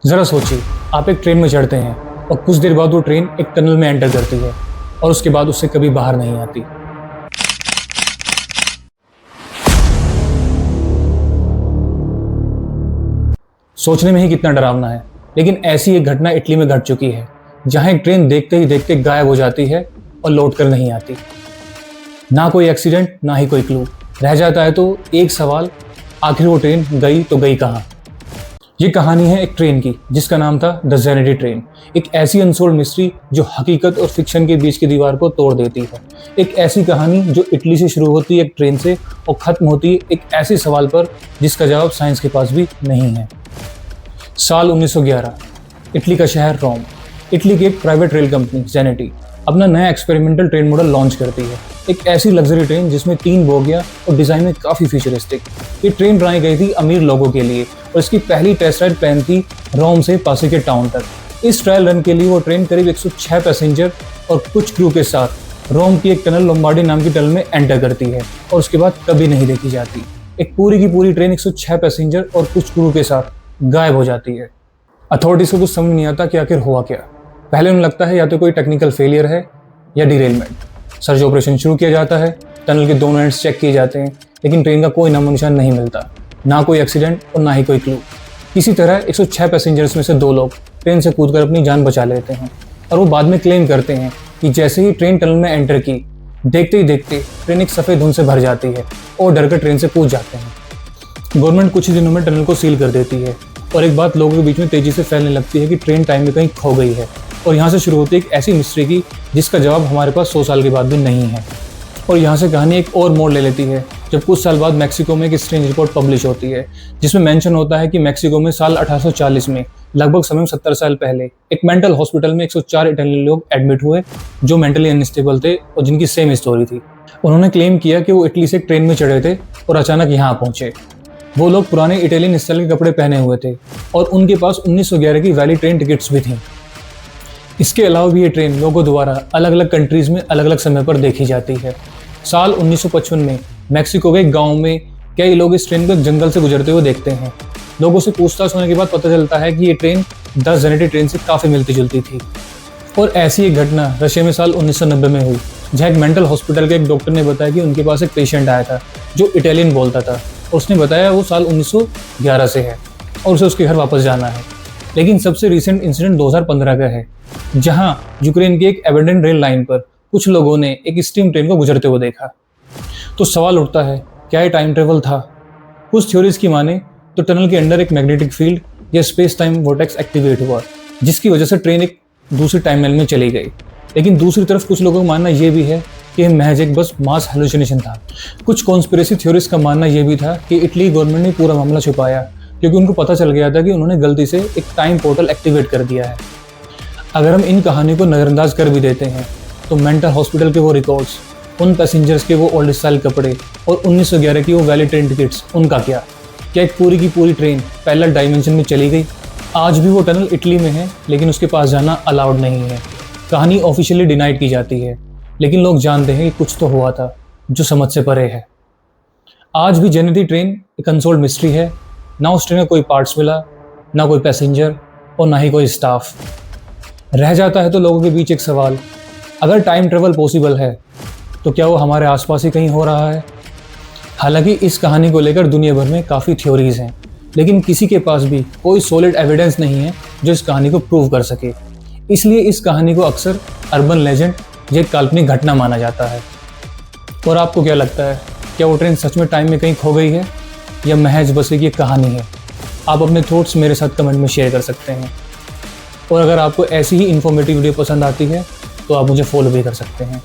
ज़रा सोचिए, आप एक ट्रेन में चढ़ते हैं और कुछ देर बाद वो ट्रेन एक टनल में एंटर करती है और उसके बाद उससे कभी बाहर नहीं आती। सोचने में ही कितना डरावना है, लेकिन ऐसी एक घटना इटली में घट चुकी है, जहां एक ट्रेन देखते ही देखते गायब हो जाती है और लौट कर नहीं आती। ना कोई एक्सीडेंट, ना ही कोई क्लू। रह जाता है तो एक सवाल, आखिर वो ट्रेन गई तो गई कहाँ? ये कहानी है एक ट्रेन की जिसका नाम था द ज़ेनिटी ट्रेन। एक ऐसी अनसोल्ड मिस्ट्री जो हकीकत और फिक्शन के बीच की दीवार को तोड़ देती है। एक ऐसी कहानी जो इटली से शुरू होती है एक ट्रेन से और ख़त्म होती है एक ऐसे सवाल पर जिसका जवाब साइंस के पास भी नहीं है। साल 1911, इटली का शहर रोम। इटली की एक प्राइवेट रेल कंपनी ज़ेनिटी अपना नया एक्सपेरिमेंटल ट्रेन मॉडल लॉन्च करती है। एक ऐसी लग्जरी ट्रेन जिसमें 3 बोगियां और डिज़ाइन में काफ़ी फ्यूचरिस्टिक। ये ट्रेन बनाई गई थी अमीर लोगों के लिए और इसकी पहली टेस्ट राइड प्लान थी रोम से पासे के टाउन तक। इस ट्रायल रन के लिए वो ट्रेन करीब 106 पैसेंजर और कुछ क्रू के साथ रोम की एक टनल लोम्बार्डी नाम की टनल में एंटर करती है और उसके बाद कभी नहीं देखी जाती। एक पूरी की पूरी ट्रेन 106 पैसेंजर और कुछ क्रू के साथ गायब हो जाती है। अथॉरिटीज़ को कुछ समझ नहीं आता कि आखिर हुआ क्या। पहले उन्हें लगता है या तो कोई टेक्निकल फेलियर है या डिरेलमेंट। सर्च ऑपरेशन शुरू किया जाता है, टनल के दोनों एंड्स चेक किए जाते हैं, लेकिन ट्रेन का कोई नामो निशान नहीं मिलता। ना कोई एक्सीडेंट और ना ही कोई क्लू। किसी तरह 106 पैसेंजर्स में से 2 लोग ट्रेन से कूदकर अपनी जान बचा लेते हैं और वो बाद में क्लेम करते हैं कि जैसे ही ट्रेन टनल में एंटर की, देखते ही देखते ट्रेन एक सफ़ेद धुंध से भर जाती है और डर कर ट्रेन से कूद जाते हैं। गवर्नमेंट कुछ ही दिनों में टनल को सील कर देती है और एक बात लोगों के बीच में तेज़ी से फैलने लगती है कि ट्रेन टाइम में कहीं खो गई है। और यहाँ से शुरू होती है एक ऐसी मिस्ट्री की जिसका जवाब हमारे पास 100 साल के बाद भी नहीं है। और यहाँ से कहानी एक और मोड़ ले लेती है जब कुछ साल बाद मैक्सिको में एक स्ट्रेंज रिपोर्ट पब्लिश होती है जिसमें मेंशन होता है कि मैक्सिको में साल 1840 में लगभग समय 70 साल पहले एक मेंटल हॉस्पिटल में 104 इटालियन लोग एडमिट हुए जो मेंटली अनस्टेबल थे और जिनकी सेम स्टोरी थी। उन्होंने क्लेम किया कि वो इटली से एक ट्रेन में चढ़े थे और अचानक यहाँ पहुँचे। वो लोग पुराने इटालियन स्टाइल के कपड़े पहने हुए थे और उनके पास 1911 की वैली ट्रेन टिकट्स भी थीं। इसके अलावा भी ये ट्रेन लोगों द्वारा अलग अलग कंट्रीज़ में अलग अलग समय पर देखी जाती है। साल 1955 में मैक्सिको के एक गाँव में कई लोग इस ट्रेन को एक जंगल से गुजरते हुए देखते हैं। लोगों से पूछताछ होने के बाद पता चलता है कि ये ट्रेन द ज़ेनिटी ट्रेन से काफ़ी मिलती जुलती थी। और ऐसी एक घटना रशिया में साल 1990 में हुई, जहाँ एक मेंटल हॉस्पिटल के एक डॉक्टर ने बताया कि उनके पास एक पेशेंट आया था जो इटालियन बोलता था और उसने बताया वो साल 1911 से है और उसे उसके घर वापस जाना है। लेकिन सबसे रिसेंट इंसिडेंट 2015 का है, जहां यूक्रेन की एक एबेंडन रेल लाइन पर कुछ लोगों ने एक स्टीम ट्रेन को गुजरते हुए देखा। तो सवाल उठता है, क्या ये टाइम ट्रेवल था? कुछ थ्योरीज की माने तो टनल के अंदर एक मैग्नेटिक फील्ड या स्पेस टाइम वोर्टेक्स एक्टिवेट हुआ जिसकी वजह से ट्रेन एक दूसरी टाइमलाइन में चली गई। लेकिन दूसरी तरफ कुछ लोगों का मानना यह भी है कि महज एक बस मास हेलुसिनेशन था। कुछ कॉन्स्पिरेसी थ्योरीज का मानना यह भी था कि इटली गवर्नमेंट ने पूरा मामला छुपाया क्योंकि उनको पता चल गया था कि उन्होंने गलती से एक टाइम पोर्टल एक्टिवेट कर दिया है। अगर हम इन कहानियों को नज़रअंदाज कर भी देते हैं तो मेंटल हॉस्पिटल के वो रिकॉर्ड्स, उन पैसेंजर्स के वो ओल्ड स्टाइल कपड़े और 1911 की वो वैली ट्रेन टिकट्स, उनका क्या? क्या एक पूरी की पूरी ट्रेन पैरेलल डायमेंशन में चली गई? आज भी वो टनल इटली में है लेकिन उसके पास जाना अलाउड नहीं है। कहानी ऑफिशियली डिनाइड की जाती है लेकिन लोग जानते हैं कि कुछ तो हुआ था जो समझ से परे है। आज भी ज़ेनिटी ट्रेन एक अनसोल्ड मिस्ट्री है। ना उस ट्रेन का कोई पार्ट्स मिला, ना कोई पैसेंजर और ना ही कोई स्टाफ। रह जाता है तो लोगों के बीच एक सवाल, अगर टाइम ट्रेवल पॉसिबल है तो क्या वो हमारे आसपास ही कहीं हो रहा है? हालांकि इस कहानी को लेकर दुनिया भर में काफ़ी थ्योरीज हैं, लेकिन किसी के पास भी कोई सॉलिड एविडेंस नहीं है जो इस कहानी को प्रूव कर सके। इसलिए इस कहानी को अक्सर अर्बन लेजेंड या काल्पनिक घटना माना जाता है। और आपको क्या लगता है, क्या वो ट्रेन सच में टाइम में कहीं खो गई है या महज बस एक ये कहानी है? आप अपने थॉट्स मेरे साथ कमेंट में शेयर कर सकते हैं। और अगर आपको ऐसी ही इन्फॉर्मेटिव वीडियो पसंद आती है तो आप मुझे फॉलो भी कर सकते हैं।